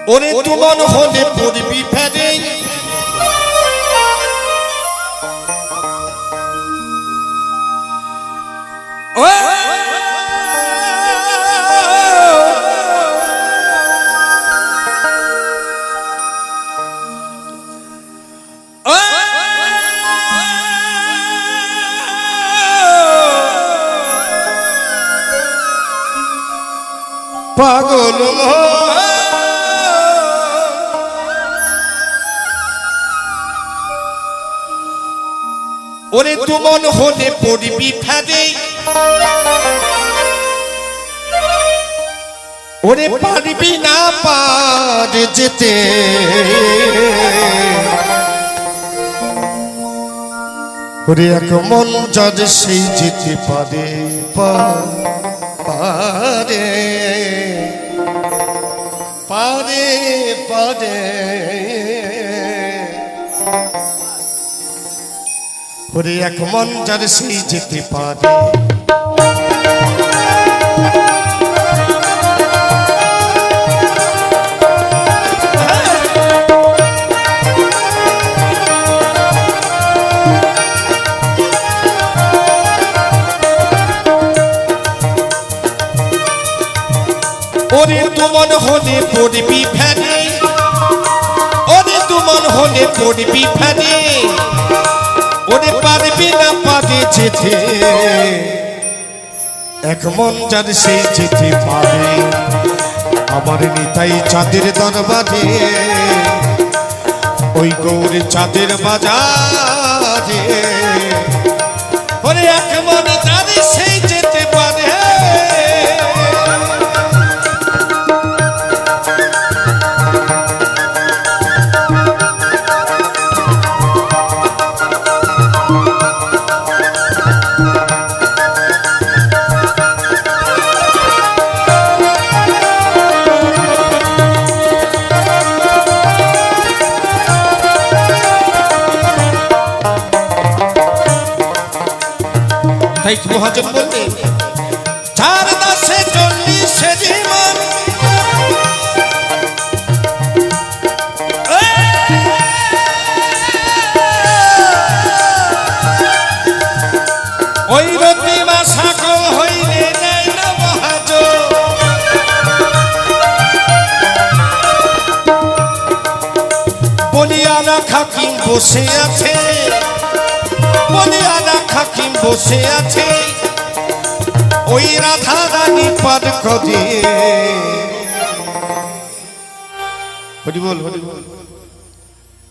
ওরে তোমার হলে পড়বি ফেরে পাগল ওরে তুমন হলে পড়বি ফেরে ওরে পারবি না পার যেতে ওরে এক মন যার সেই যেতে পারে পারে পারে পারে ওরে এক মন যার সেই যেতে পারে ওরে তুমন হলে পড়বি ফেরে ওরে তুমন হলে পড়বি ফেরে ওরে পারবি না পারে যেতে এক মন যার সেই যেতে পারে আমার নিতাই চাঁদের দরবারে ওই গৌর চাঁদের বাজারে ওরে এক মন যার সেই যেতে পারে মহাজন বলতে চার দাসে 40 জীবন ওই রতি মা সকল হইলে নাই না মহাজন বলিয়ানা খাকিম বসে আছে বলিয়ানা খাকিম বসে আছে ওই রাধা রানী পাদ করে হরি বল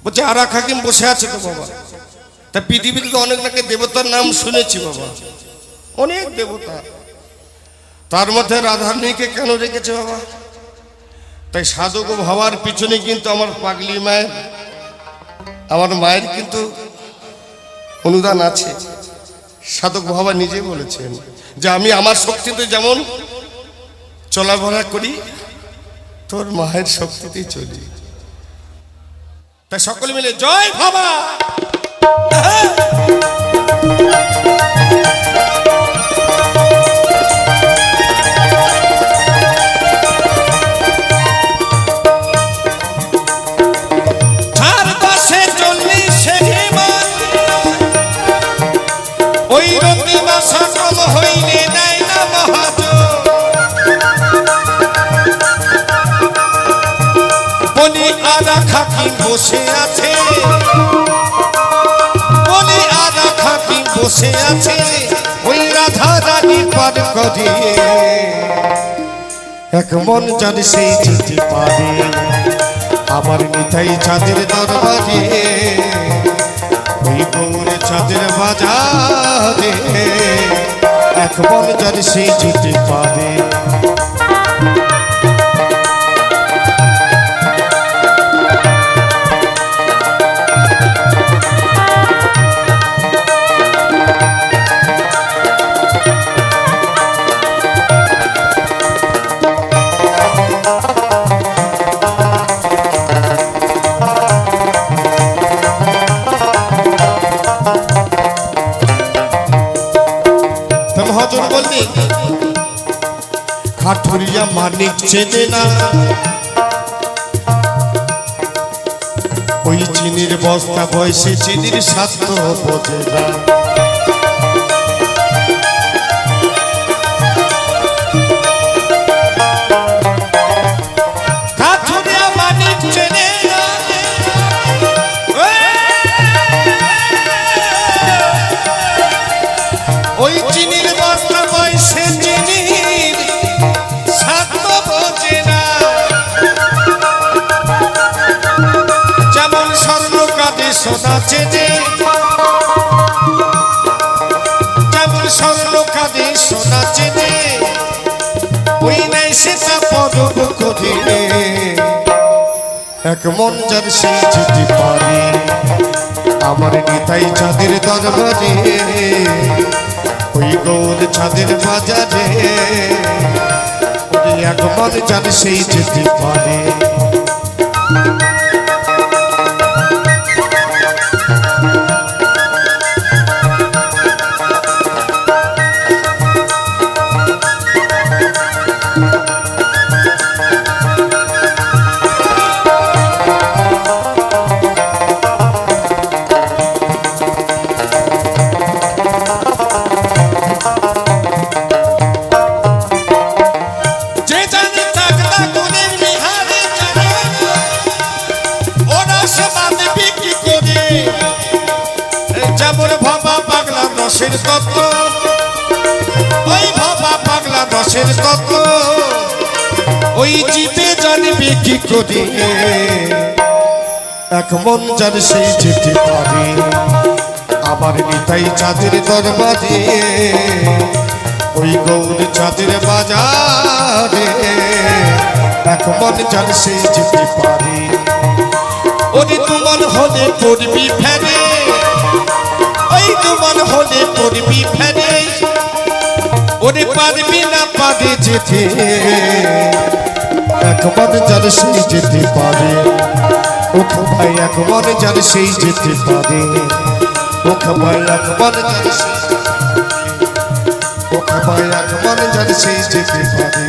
বলছে আরা খাকিম বসে আছে তো বাবা তা পৃথিবীতে তো অনেক নাকি দেবতার নাম শুনেছি বাবা অনেক দেবতা তার মধ্যে রাধারানীকে কেন রেখেছে বাবা তাই সাধক ভাবার পিছনে কিন্তু আমার পাগলি মায়ের আমার মায়ের কিন্তু অনুদান আছে সাধক বাবা নিজে বলেছেন যে আমি আমার শক্তিতে যেমন চলাফেরা করি তোর মায়ের শক্তিতেই চলি তাই সকলে মিলে জয় বাবা বসে আছে বলি আরা খাকিম বসে আছে ওই রাধা রানী পার করে এক মন জানে সেই যেতে পারে আমার নিতাই চাঁদের দরবারে ওই গৌর চাঁদের বাজারে এক মন জানে সেই যেতে পারে কাঠুরিয়া মানিক চেনে না বস্তা বয়সে চিনির স্বার্থ বোঝে না। ওই চিনির বস্তা বয়সে চিনির স্বার্থ বোঝে না। যেমন স্বর্ণ কাঁদে সোনা চেনে, যেমন স্বর্ণ কাঁদে সোনা চেনে, ওই নাই সেটা পরব করে। এক মন যার সেই যেতে পারে আমার নিতাই চাঁদের দরবারে, ওই গৌর চাঁদের বাজারে, এক মন যার সেই যেতে পারে। যেমন ভাবা পাগলা রসের তত্ত্ব, ওই ভাবা পাগলা রসের তত্ত্ব, ওই জিতে জানবে কি করে। এক মন যার সেই যেতে পারে আমার নিতাই চাঁদের দরবারে, ওই গৌর চাঁদের বাজারে, এক মন যার সেই যেতে পারে। ওরে তোমার হলে পড়বি ফেরে, ওই তোমার হলে পড়বি ফেরে, ওরে পারবি না পারে যেতে, এক মন যার সেই যেতে পারে। ওখ ভাই এক মন যার সেই যেতে পারে, ওখ ভাই এক মন যার সেই, ওখ ভাই এক মন যার সেই যেতে পারে।